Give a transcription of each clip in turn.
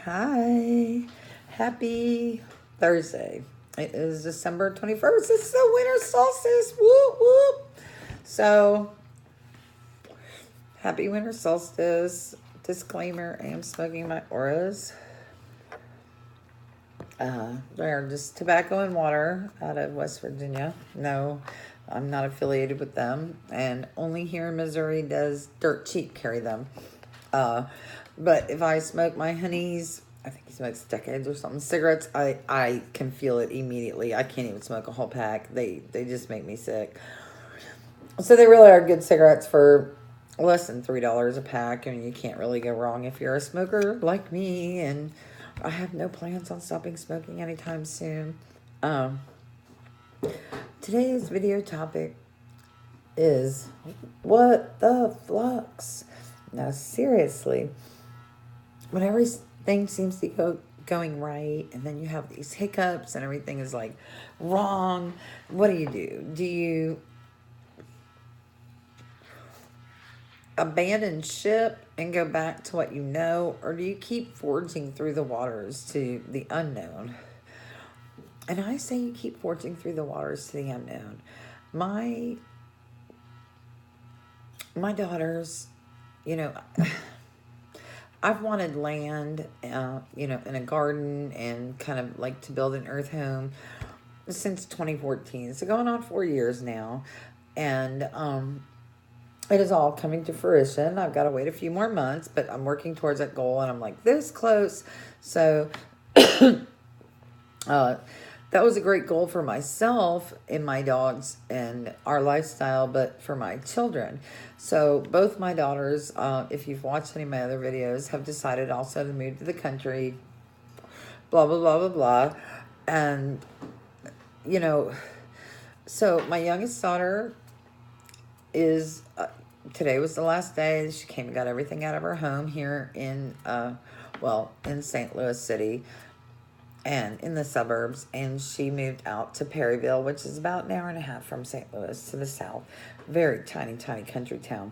Hi. Happy Thursday. It is December 21st. It's the winter solstice. Whoop, whoop. So, happy winter solstice. Disclaimer, I am smoking my Auras. They're just tobacco and water out of West Virginia. No, I'm not affiliated with them. And only here in Missouri does Dirt Cheap carry them. Uh, but if I smoke my Honeys, I think he smokes decades or something, cigarettes, I can feel it immediately. I can't even smoke a whole pack. They just make me sick. So they really are good cigarettes for less than $3 a pack, and you can't really go wrong if you're a smoker like me. And I have no plans on stopping smoking anytime soon. Um, Today's video topic is what the flux. Now, seriously, when everything seems to be going right, and then you have these hiccups and everything is like wrong, what do? Do you abandon ship and go back to what you know, or do you keep forging through the waters to the unknown? And I say you keep forging through the waters to the unknown. My daughters, you know, I've wanted land, in a garden and kind of like to build an earth home since 2014. So going on 4 years now. And it is all coming to fruition. I've got to wait a few more months, but I'm working towards that goal and I'm like this close. So that was a great goal for myself and my dogs and our lifestyle, but for my children. So both my daughters, if you've watched any of my other videos, have decided also to move to the country, blah, blah, blah, blah, blah. And, you know, so my youngest daughter is, today was the last day. She came and got everything out of her home here in St. Louis City and in the suburbs, and she moved out to Perryville, which is about an hour and a half from St. Louis to the south. Very tiny, tiny country town.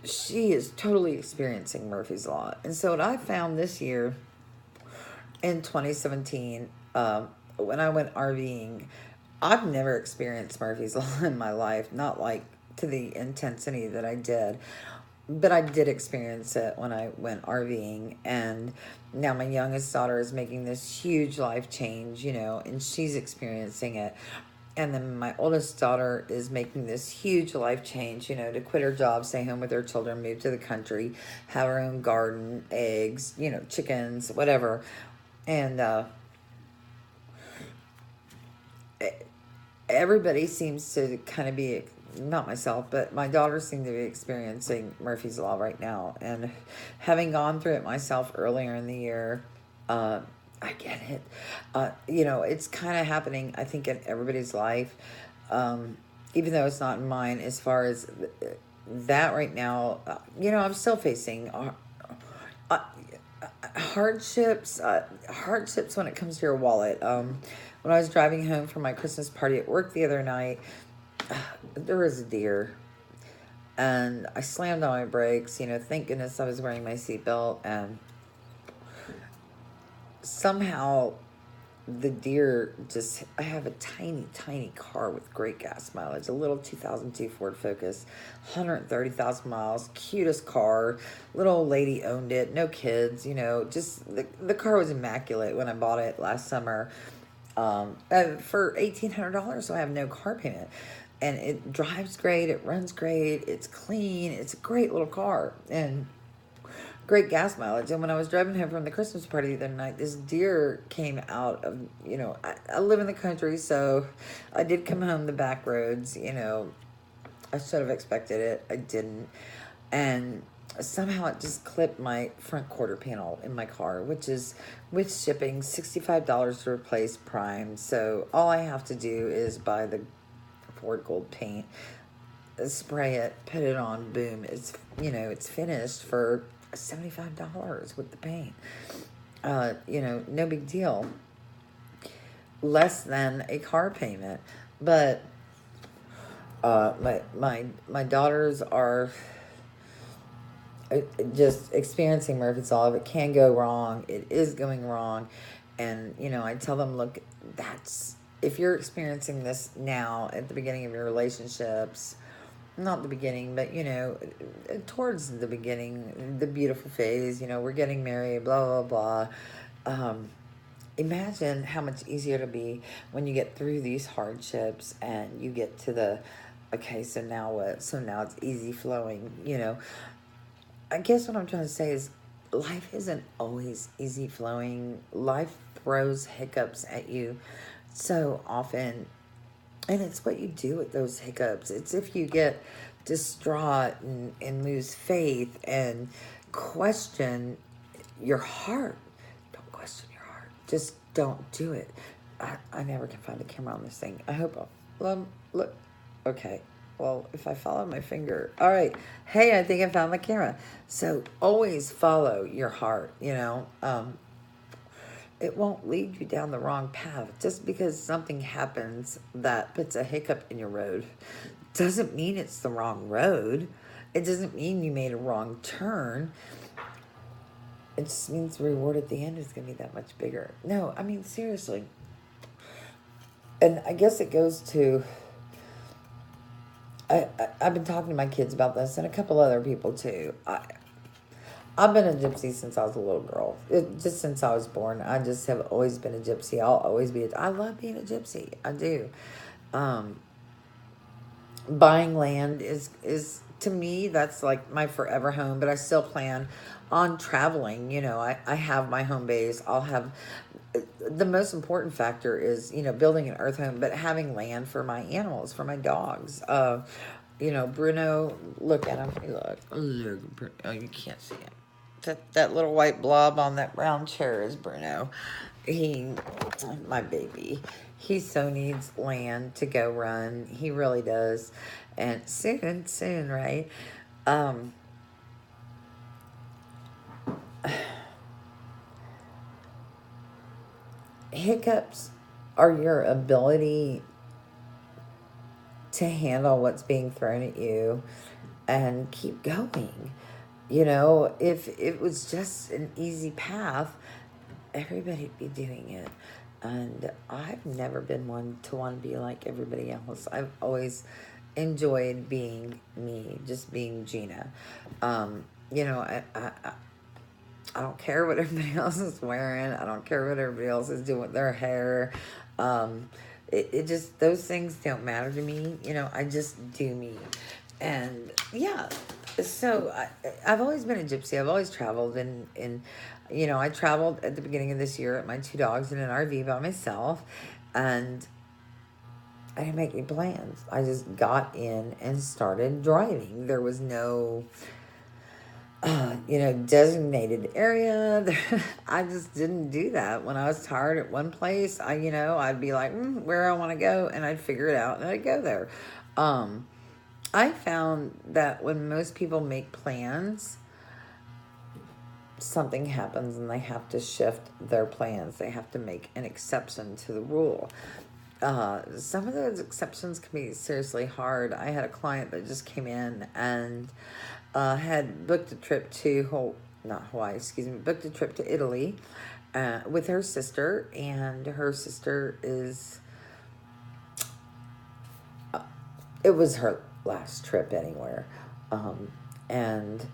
She is totally experiencing Murphy's Law. And so what I found this year in 2017, when I went RVing, I've never experienced Murphy's Law in my life, not like to the intensity that I did. But I did experience it when I went RVing, and now my youngest daughter is making this huge life change, and she's experiencing it. And then my oldest daughter is making this huge life change, to quit her job, stay home with her children, move to the country, have her own garden, eggs, chickens, whatever. And everybody seems to kind of be, not myself, but my daughters seem to be experiencing Murphy's Law right now. And having gone through it myself earlier in the year, I get it. It's kind of happening, I think, in everybody's life, even though it's not in mine as far as that right now. I'm still facing hardships when it comes to your wallet. When I was driving home from my Christmas party at work the other night, there was a deer, and I slammed on my brakes. Thank goodness I was wearing my seatbelt, and somehow the deer I have a tiny, tiny car with great gas mileage, a little 2002 Ford Focus, 130,000 miles, cutest car. Little old lady owned it, no kids, just the car was immaculate when I bought it last summer. For $1,800, so I have no car payment. And it drives great, it runs great, it's clean, it's a great little car, and great gas mileage. And when I was driving home from the Christmas party the other night, this deer came out of, I live in the country, so I did come home the back roads, I should have expected it, I didn't. And somehow it just clipped my front quarter panel in my car, which is, with shipping, $65 to replace prime. So all I have to do is buy the Ford Gold paint, spray it, put it on, boom, it's finished for $75 with the paint. No big deal. Less than a car payment. But my daughters are just experiencing Murphy's Law. If it can go wrong, it is going wrong. And, I tell them, look, if you're experiencing this now at the beginning of your relationships, not the beginning, but, towards the beginning, the beautiful phase, we're getting married, blah, blah, blah. Imagine how much easier it'll be when you get through these hardships and you get to okay, so now what? So now it's easy flowing, I guess what I'm trying to say is life isn't always easy flowing. Life throws hiccups at you so often. And it's what you do with those hiccups. It's if you get distraught and lose faith and question your heart. Don't question your heart. Just don't do it. I never can find the camera on this thing. I hope look. Okay. Well, if I follow my finger. All right. Hey, I think I found the camera. So always follow your heart, it won't lead you down the wrong path. Just because something happens that puts a hiccup in your road doesn't mean it's the wrong road. It doesn't mean you made a wrong turn. It just means the reward at the end is going to be that much bigger. No, I mean, seriously. And I guess it goes to... I've been talking to my kids about this and a couple other people too. I've been a gypsy since I was a little girl. Just since I was born. I just have always been a gypsy. I'll always be I love being a gypsy. I do. Buying land is to me, that's like my forever home, but I still plan on traveling. I have my home base. I'll have... The most important factor is, building an earth home, but having land for my animals, for my dogs. Bruno, look at him. Look, oh, you can't see him. That little white blob on that brown chair is Bruno. My baby. He so needs land to go run. He really does. And soon, right? Hiccups are your ability to handle what's being thrown at you and keep going. If it was just an easy path, everybody'd be doing it. And I've never been one to want to be like everybody else. I've always enjoyed being me, just being Gina. I don't care what everybody else is wearing. I don't care what everybody else is doing with their hair. It just, those things don't matter to me. I just do me. And yeah, so I've always been a gypsy. I've always traveled and I traveled at the beginning of this year with my 2 dogs in an RV by myself, and I didn't make any plans. I just got in and started driving. There was no... designated area. I just didn't do that. When I was tired at one place, I'd be like, where I want to go, and I'd figure it out, and I'd go there. I found that when most people make plans, something happens and they have to shift their plans. They have to make an exception to the rule. Some of those exceptions can be seriously hard. I had a client that just came in and had booked a trip to booked a trip to Italy with her sister, and her sister is, it was her last trip anywhere. And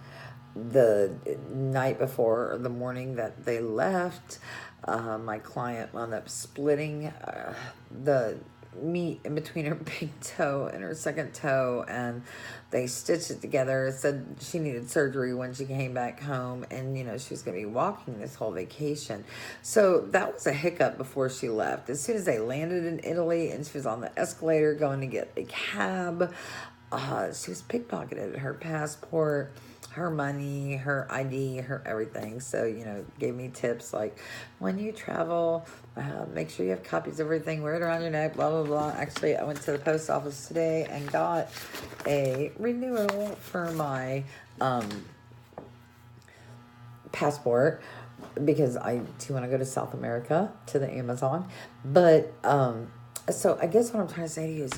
the night before, or the morning that they left, my client wound up splitting the meat in between her big toe and her second toe, and they stitched it together. Said she needed surgery when she came back home, and she was going to be walking this whole vacation. So that was a hiccup before she left. As soon as they landed in Italy and she was on the escalator going to get a cab, she was pickpocketed. Her passport, her money, her ID, her everything. So, gave me tips like, when you travel, make sure you have copies of everything, wear it around your neck, blah, blah, blah. Actually, I went to the post office today and got a renewal for my passport, because I do want to go to South America, to the Amazon. But, so I guess what I'm trying to say to you is,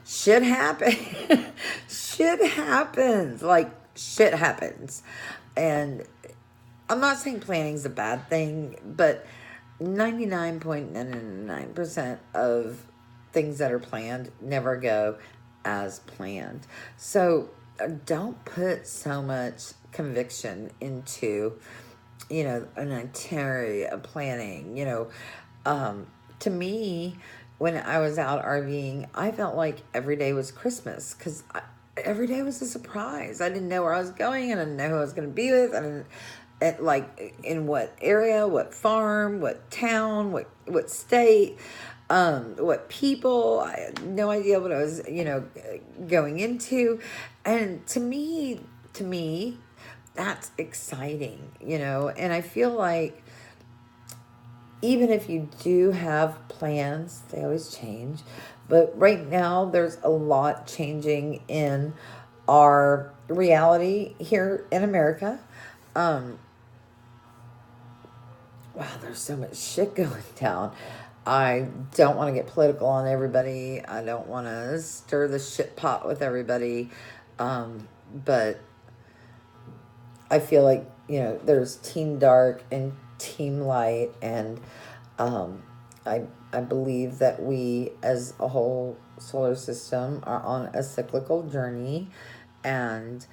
shit happens. Shit happens. Like, shit happens. And I'm not saying planning's a bad thing, but 99.999% of things that are planned never go as planned. So don't put so much conviction into, an itinerary, a planning, to me, when I was out RVing, I felt like every day was Christmas because every day was a surprise. I didn't know where I was going, and I didn't know who I was going to be with. I didn't, like, in what area, what farm, what town, what state, what people. I had no idea what I was, going into. And to me, that's exciting, and I feel like even if you do have plans, they always change. But right now, there's a lot changing in our reality here in America. Um, wow, there's so much shit going down. I don't want to get political on everybody. I don't want to stir the shit pot with everybody. But I feel like, there's Team Dark and Team Light, and I believe that we, as a whole solar system, are on a cyclical journey, and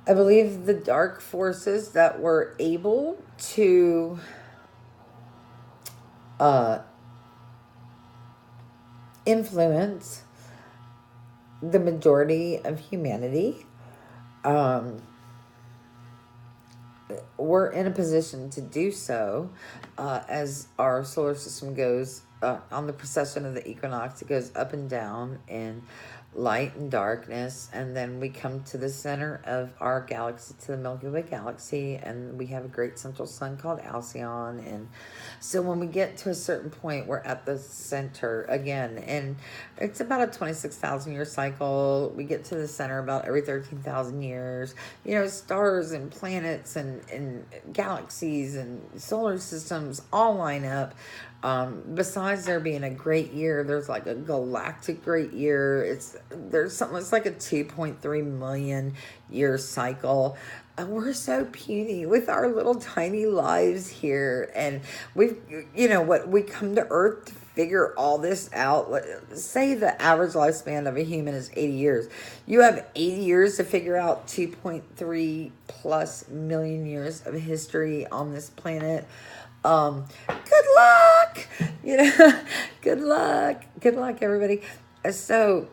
I believe the dark forces that were able to influence the majority of humanity, we're in a position to do so as our solar system goes on the precession of the equinox. It goes up and down in light and darkness, and then we come to the center of our galaxy, to the Milky Way galaxy, and we have a great central sun called Alcyon. And so when we get to a certain point, we're at the center again, and it's about a 26,000 year cycle. We get to the center about every 13,000 years. Stars and planets and galaxies and solar systems all line up. Besides there being a great year, there's like a galactic great year. There's something that's like a 2.3 million year cycle. We're so puny with our little tiny lives here, and we come to Earth to figure all this out. Say the average lifespan of a human is 80 years. You have 80 years to figure out 2.3 plus million years of history on this planet. Good luck, good luck, everybody. So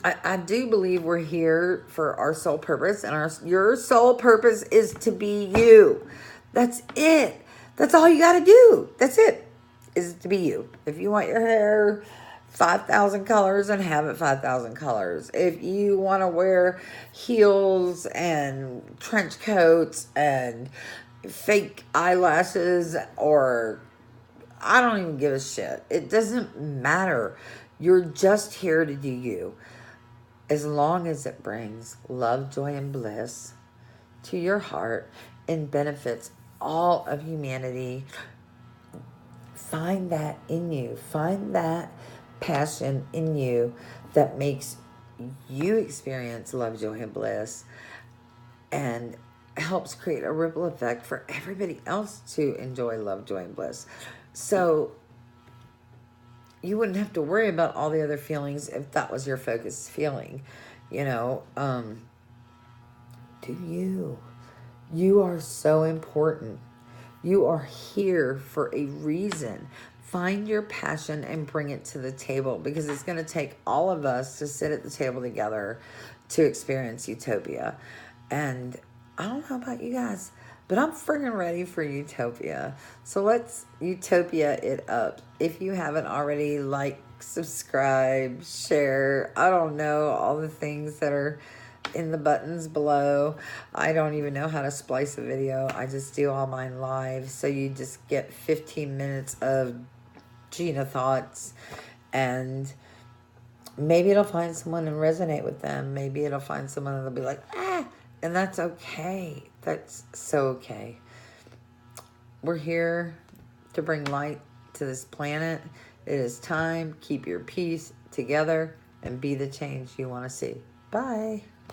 I do believe we're here for our sole purpose, and your sole purpose is to be you. That's it. That's all you got to do. That's it, is to be you. If you want your hair 5,000 colors, and have it 5,000 colors. If you want to wear heels and trench coats and fake eyelashes, or I don't even give a shit. It doesn't matter. You're just here to do you. As long as it brings love, joy, and bliss to your heart and benefits all of humanity, find that in you. Find that passion in you that makes you experience love, joy, and bliss, and helps create a ripple effect for everybody else to enjoy love, joy, and bliss. So you wouldn't have to worry about all the other feelings if that was your focus feeling. Do you. You are so important. You are here for a reason. Find your passion and bring it to the table, because it's going to take all of us to sit at the table together to experience utopia. And I don't know about you guys, but I'm friggin' ready for utopia. So let's utopia it up. If you haven't already, like, subscribe, share, I don't know, all the things that are in the buttons below. I don't even know how to splice a video. I just do all mine live. So you just get 15 minutes of Gina thoughts, and maybe it'll find someone and resonate with them. Maybe it'll find someone and they'll be like, and that's okay. That's so okay. We're here to bring light to this planet. It is time. Keep your peace together and be the change you want to see. Bye.